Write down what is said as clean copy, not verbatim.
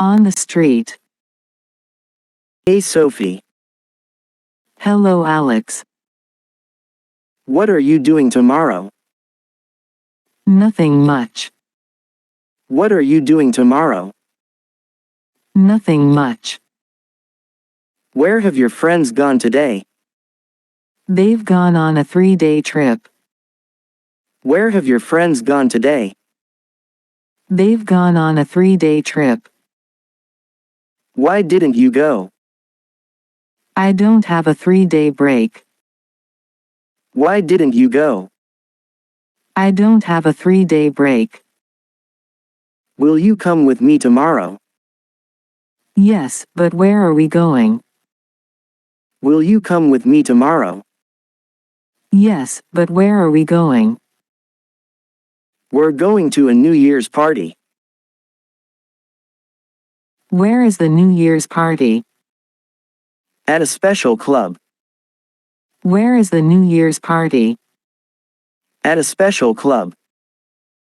On the street. Hey Sophie, Hello Alex. what are you doing tomorrow? Nothing much. What are you doing tomorrow? Nothing much. Where have your friends gone today? They've gone on a 3-day trip. Where have your friends gone today? They've gone on a 3-day trip. Why didn't you go? I don't have a 3-day break. Why didn't you go? I don't have a 3-day break. Will you come with me tomorrow? Yes, but where are we going? Will you come with me tomorrow? Yes, but where are we going? We're going to a New Year's party. Where is the New Year's party? At a special club. Where is the New Year's party? At a special club.